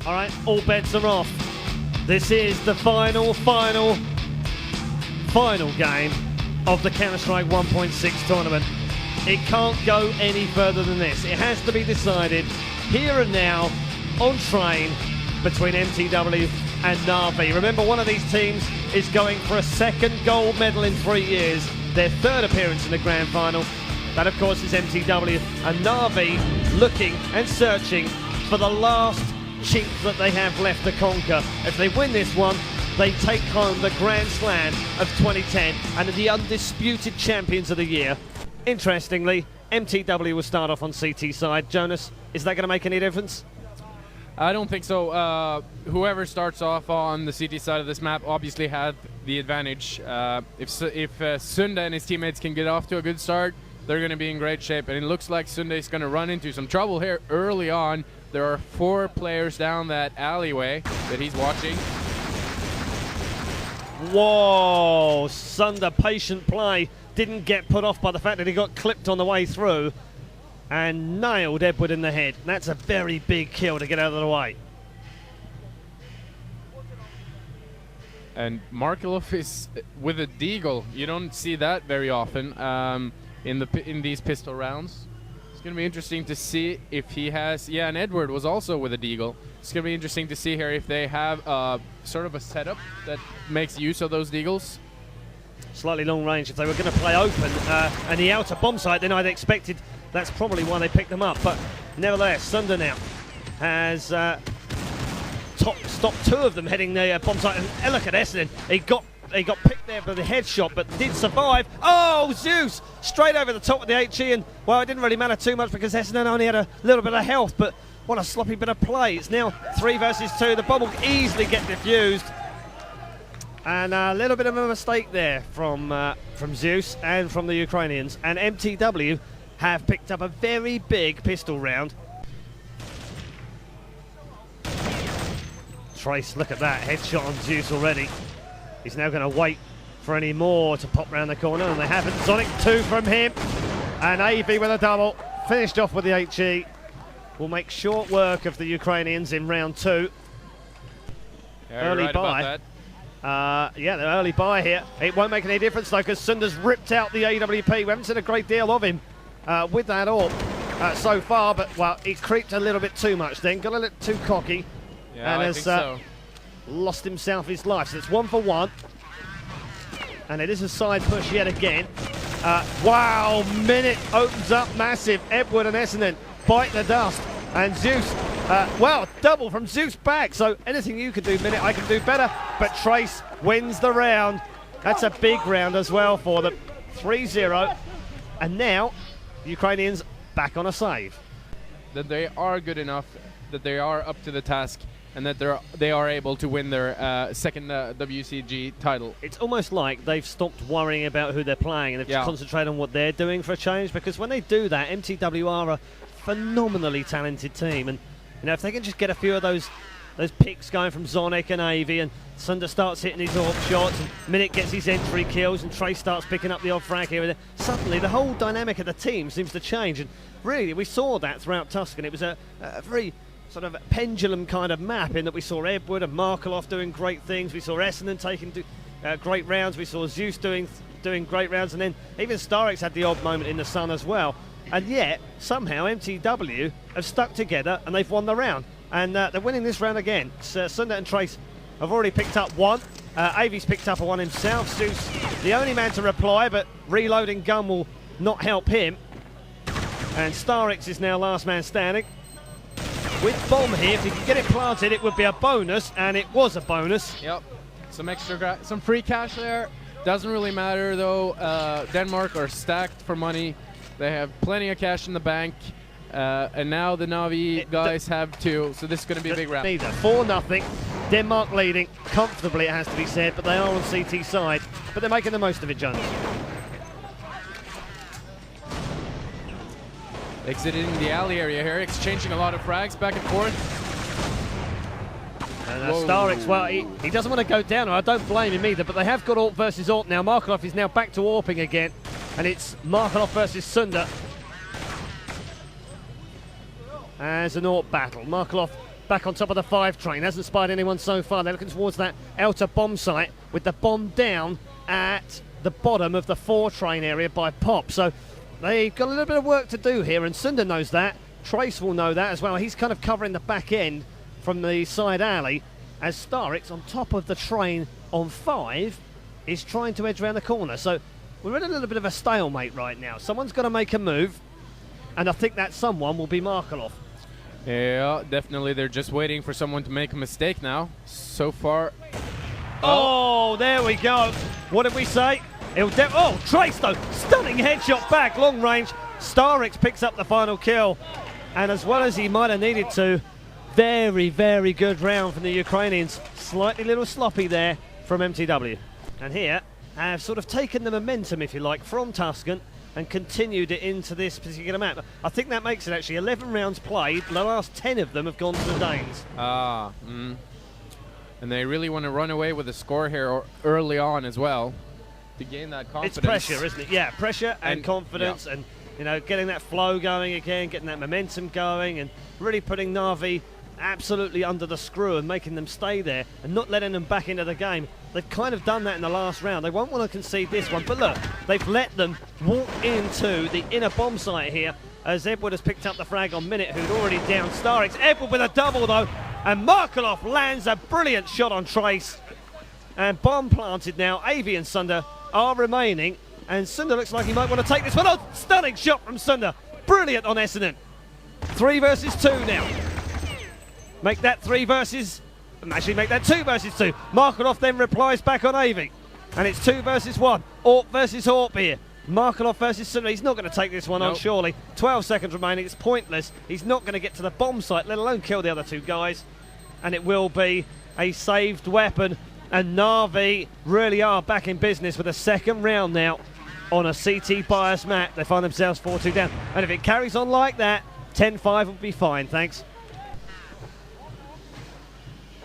All right, all bets are off. This is the final game of the Counter-Strike 1.6 tournament. It can't go any further than this. It has to be decided here and now on train between mTw and Na'Vi. Remember, one of these teams is going for a second gold medal in 3 years, their third appearance in the grand final. That, of course, is mTw, and Na'Vi looking and searching for the last chink that they have left to conquer. If they win this one, they take home the Grand Slam of 2010 and are the undisputed champions of the year. Interestingly, mTw will start off on CT side. Jonas, is that going to make any difference? I don't think so. Whoever starts off on the CT side of this map obviously had the advantage. If Sunda and his teammates can get off to a good start, they're going to be in great shape. And it looks like Sunda is going to run into some trouble here early on. There are 4 players down that alleyway that he's watching. Whoa, Sunda, patient play. Didn't get put off by the fact that he got clipped on the way through and nailed Edward in the head. That's a very big kill to get out of the way. And Markelov is with a deagle. You don't see that very often in these pistol rounds. It's going to be interesting to see if he has... Yeah, and Edward was also with a deagle. It's going to be interesting to see here if they have sort of a setup that makes use of those deagles. Slightly long range. If they were going to play open and the outer bomb site, then I'd expected that's probably why they picked them up. But nevertheless, Sunda now has stopped 2 of them heading the bomb site. And look at Essendon. He got picked there by the headshot, but did survive. Oh, Zeus! Straight over the top of the HE, and well, it didn't really matter too much because Essendon only had a little bit of health, but what a sloppy bit of play. It's now 3 versus 2. The bomb will easily get defused. And a little bit of a mistake there from Zeus and from the Ukrainians. And mTw have picked up a very big pistol round. Trace, look at that, headshot on Zeus already. He's now going to wait for any more to pop round the corner, and they haven't. Sonic 2 from him. And AV with a double. Finished off with the HE. Will make short work of the Ukrainians in round 2. Yeah, early right buy. about that. Yeah, the early buy here. It won't make any difference though, because Sunda's ripped out the AWP. We haven't seen a great deal of him with that AWP so far, but well, he creeped a little bit too much then, got a little too cocky, yeah, and I has think so. Lost himself his life. So it's 1 for 1, and it is a side push yet again. Wow, minute opens up massive. Edward and Essendon bite the dust, and Zeus. Well, double from Zeus back, so anything you can do, Minute, I can do better. But Trace wins the round. That's a big round as well for them. 3-0. And now, Ukrainians back on a save. That they are good enough, that they are up to the task, and that they are able to win their second WCG title. It's almost like they've stopped worrying about who they're playing and they've just concentrated on what they're doing for a change, because when they do that, mTw are a phenomenally talented team, and you know, if they can just get a few of those picks going from Zonic and AV, and Sunda starts hitting his AWP shots, and Minute gets his entry kills, and Trace starts picking up the odd frag here and there, suddenly the whole dynamic of the team seems to change. And really, we saw that throughout Tuscan. It was a very sort of pendulum kind of map, in that we saw Edward and Markelov doing great things, we saw Essendon taking great rounds, we saw Zeus doing great rounds, and then even Starix had the odd moment in the sun as well. And yet, somehow, mTw have stuck together and they've won the round. And they're winning this round again. Sunda and Trace have already picked up 1. AV's picked up a 1 himself. Zeus, the only man to reply, but reloading gun will not help him. And Starix is now last man standing. With bomb here, if he can get it planted, it would be a bonus, and it was a bonus. Yep, some free cash there. Doesn't really matter though. Denmark are stacked for money. They have plenty of cash in the bank, and now the Na'Vi guys have 2, so this is going to be a big round. 4-0, Denmark leading comfortably, it has to be said, but they are on CT side, but they're making the most of it, Jonas. Exiting the alley area here, exchanging a lot of frags back and forth. And Starix, well, he doesn't want to go down, and I don't blame him either, but they have got AWP versus AWP now. Markelov is now back to AWPing again, and it's Markelov versus Sunda as an AWP battle. Markelov back on top of the 5 train. Hasn't spied anyone so far. They're looking towards that outer bomb site with the bomb down at the bottom of the 4 train area by Pop. So they've got a little bit of work to do here, and Sunder knows that. Trace will know that as well. He's kind of covering the back end from the side alley as Starix on top of the train on 5 is trying to edge around the corner. So we're in a little bit of a stalemate right now. Someone's got to make a move, and I think that someone will be Markelov. Yeah, definitely. They're just waiting for someone to make a mistake now. So far. Oh, there we go. What did we say? Oh, Trace though. Stunning headshot back, long range. Starix picks up the final kill. And as well as he might have needed to, very, very good round from the Ukrainians. Slightly little sloppy there from mTw. And here have sort of taken the momentum, if you like, from Tuscan and continued it into this particular map. I think that makes it actually 11 rounds played. The last 10 of them have gone to the Danes. And they really want to run away with a score here early on as well to gain that confidence. It's pressure, isn't it? Yeah, pressure and confidence, and you know, getting that flow going again, getting that momentum going, and really putting Na'Vi absolutely under the screw and making them stay there and not letting them back into the game. They've kind of done that in the last round. They won't want to concede this one, but look, they've let them walk into the inner bomb site here as Edward has picked up the frag on Minute, who'd already downed Starix. Edward with a double though, and Markelov lands a brilliant shot on Trace. And bomb planted now. Avi and Sunder are remaining, and Sunder looks like he might want to take this one. Oh, stunning shot from Sunder. Brilliant on Essendon. 3 versus 2 now. Make that 3 versus... Actually, make that 2 versus 2. Markelov then replies back on Avi. And it's 2 versus 1. Orp versus Orp here. Markelov versus Sunder. He's not going to take this one on, surely. 12 seconds remaining. It's pointless. He's not going to get to the bomb site, let alone kill the other 2 guys. And it will be a saved weapon. And Na'Vi really are back in business with a second round now on a CT bias map. They find themselves 4-2 down. And if it carries on like that, 10-5 will be fine, thanks.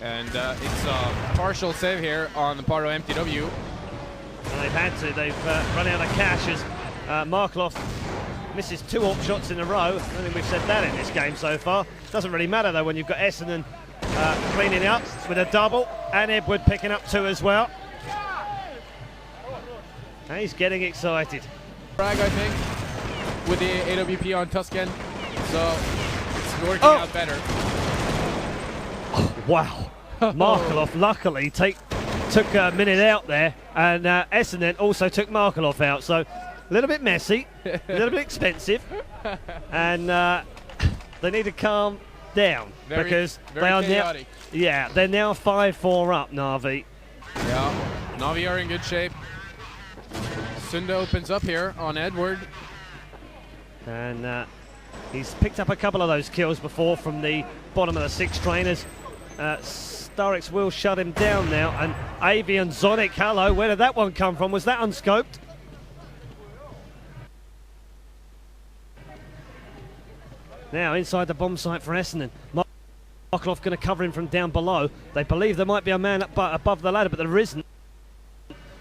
And it's a partial save here on the part of mTw. And they've had to. They've run out of cash as Markelov misses 2 AWP shots in a row. I don't think we've said that in this game so far. Doesn't really matter though when you've got Essendon cleaning up with a double, and Edward picking up 2 as well. And he's getting excited. Frag, I think, with the AWP on Tuscan, so it's working out better. Oh, wow. Markelov luckily took a minute out there, and Essendon also took Markelov out, so a little bit messy, a little bit expensive, and they need to calm down because they are chaotic. Now, they're now 5-4 up, Na'Vi. Yeah, Na'Vi are in good shape. Sunda opens up here on Edward, and he's picked up a couple of those kills before from the bottom of the 6 trainers. Starix will shut him down now, and Avi and Zonic, hello, where did that one come from? Was that unscoped? Now inside the bomb site for Essendon. Markelov going to cover him from down below. They believe there might be a man up above the ladder, but there isn't.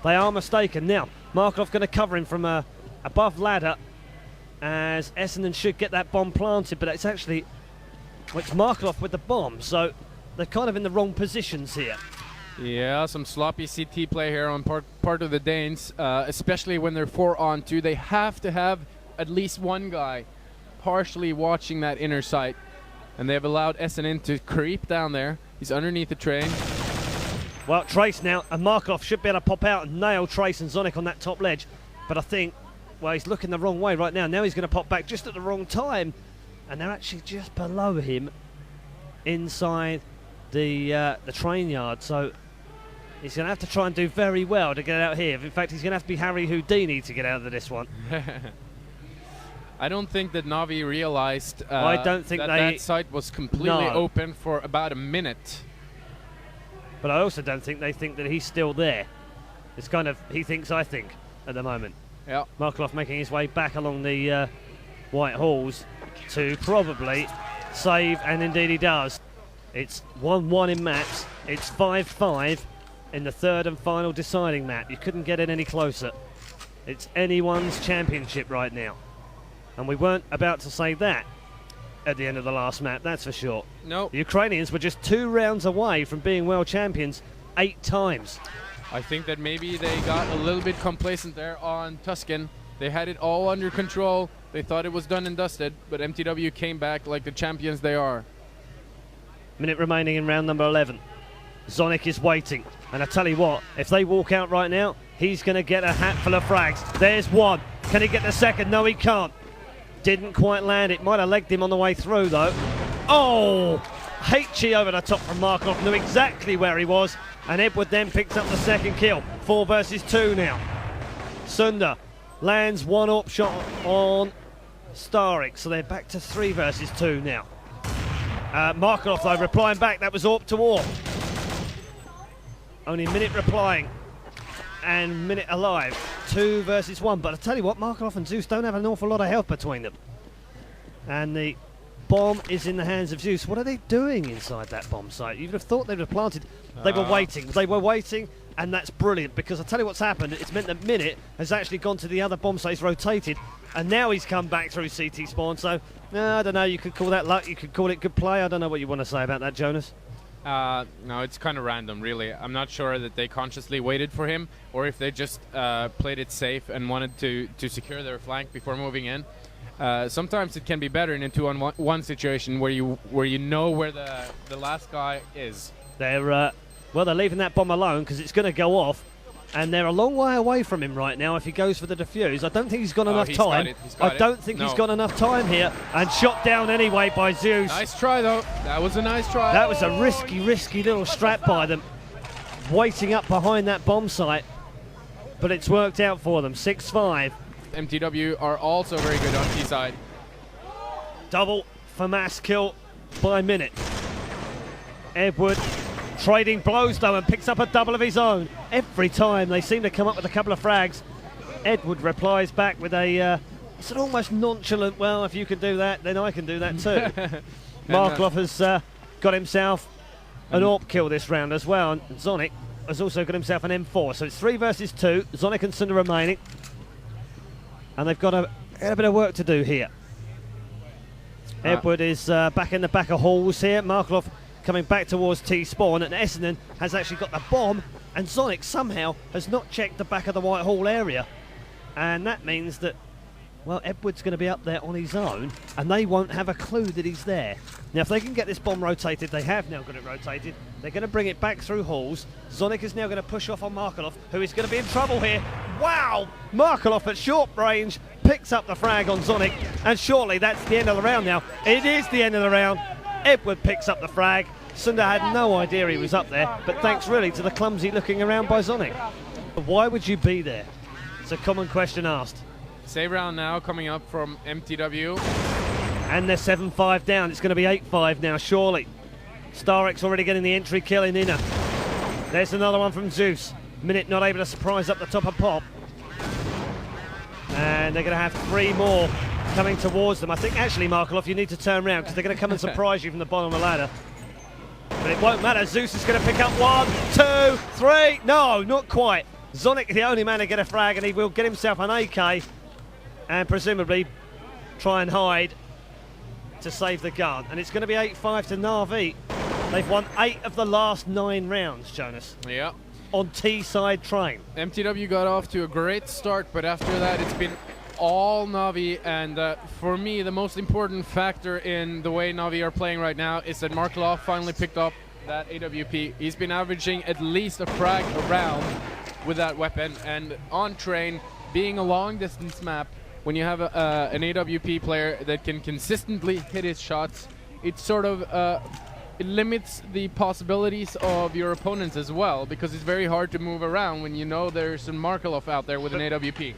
They are mistaken. Now Markelov going to cover him from above ladder, as Essendon should get that bomb planted, but it's actually, well, it's Markelov with the bomb, so they're kind of in the wrong positions here. Yeah, some sloppy CT play here on part of the Danes, especially when they're 4-on-2. They have to have at least one guy partially watching that inner site, and they've allowed Essendon to creep down there. He's underneath the train. Well, Trace now, and Markelov should be able to pop out and nail Trace and Zonic on that top ledge, but I think, well, he's looking the wrong way right now. Now he's going to pop back just at the wrong time, and they're actually just below him inside the train yard, so he's going to have to try and do very well to get out here. In fact, he's going to have to be Harry Houdini to get out of this one. I don't think that Na'Vi realized I don't think that site was completely open for about a minute. But I also don't think they think that he's still there. It's kind of he thinks, I think, at the moment. Yeah. Markelov making his way back along the White Halls to probably save, and indeed he does. It's 1-1 in maps. It's 5-5 in the 3rd and final deciding map. You couldn't get it any closer. It's anyone's championship right now. And we weren't about to say that at the end of the last map, that's for sure. No. The Ukrainians were just 2 rounds away from being world champions 8 times. I think that maybe they got a little bit complacent there on Tuscan. They had it all under control. They thought it was done and dusted, but mTw came back like the champions they are. Minute remaining in round number 11. Zonic is waiting, and I tell you what, if they walk out right now, he's going to get a hatful of frags. There's one. Can he get the second? No, he can't. Didn't quite land it. Might have legged him on the way through, though. Oh! HE over the top from Markov. Knew exactly where he was, and Edward then picks up the second kill. 4 versus 2 now. Sunder lands one AWP shot on Starik, so they're back to 3 versus 2 now. Markov, though, replying back. That was AWP to AWP. Only minute replying and minute alive. 2 versus 1. But I tell you what, Markov and Zeus don't have an awful lot of health between them. And the bomb is in the hands of Zeus. What are they doing inside that bomb site? You'd have thought they would have planted. They were waiting. They were waiting, and that's brilliant, because I tell you what's happened. It's meant that Minute has actually gone to the other bomb site. He's rotated, and now he's come back through CT spawn. So, I don't know. You could call that luck. You could call it good play. I don't know what you want to say about that, Jonas. No, it's kind of random, really. I'm not sure that they consciously waited for him, or if they just played it safe and wanted to secure their flank before moving in. Sometimes it can be better in a 2-on-1 situation where you know where the last guy is. They're leaving that bomb alone because it's going to go off, and they're a long way away from him right now if he goes for the defuse. I don't think he's got enough time. I don't think he's got enough time here, and shot down anyway by Zeus. Nice try, though. That was a nice try. That was a risky little strap by them, waiting up behind that bomb site, but it's worked out for them. 6-5. mTw are also very good on T-side. Double for mass kill by Minute. Edward trading blows, though, and picks up a double of his own. Every time they seem to come up with a couple of frags, Edward replies back with a it's an almost nonchalant, well, if you can do that, then I can do that too. Markov has got himself an AWP kill this round as well, and Zonic has also got himself an M4. So it's 3 versus 2, Zonic and Sunder remaining. And they've got a bit of work to do here. Edward is back in the back of halls here. Markov coming back towards T-spawn, and Essendon has actually got the bomb, and Zonic somehow has not checked the back of the white hall area. And that means that, well, Edward's going to be up there on his own, and they won't have a clue that he's there. Now, if they can get this bomb rotated, they have now got it rotated. They're going to bring it back through halls. Zonic is now going to push off on Markelov, who is going to be in trouble here. Wow! Markelov at short range picks up the frag on Zonic, and surely that's the end of the round now. It is the end of the round. Edward picks up the frag. Sunder had no idea he was up there, but thanks really to the clumsy looking around by Zonic. Why would you be there? It's a common question asked. Save round now coming up from mTw. And they're 7-5 down. It's going to be 8-5 now, surely. Starik's already getting the entry kill in Inner. There's another one from Zeus. Minute not able to surprise up the top of Pop. And they're going to have 3 more coming towards them. I think actually, Markelov, you need to turn around because they're going to come and surprise you from the bottom of the ladder. But it won't matter. Zeus is going to pick up 1, 2, 3. No, not quite. Zonic, the only man to get a frag, and he will get himself an AK and presumably try and hide to save the gun. And it's going to be 8-5 to Na'Vi. They've won 8 of the last 9 rounds, Jonas. Yeah. On T-side train. mTw got off to a great start, but after that it's been all Na'Vi, and for me the most important factor in the way Na'Vi are playing right now is that Markelov finally picked up that AWP. He's been averaging at least a frag a round with that weapon, and on train, being a long distance map, when you have an AWP player that can consistently hit his shots, it sort of it limits the possibilities of your opponents as well, because it's very hard to move around when you know there's some Markelov out there with an AWP.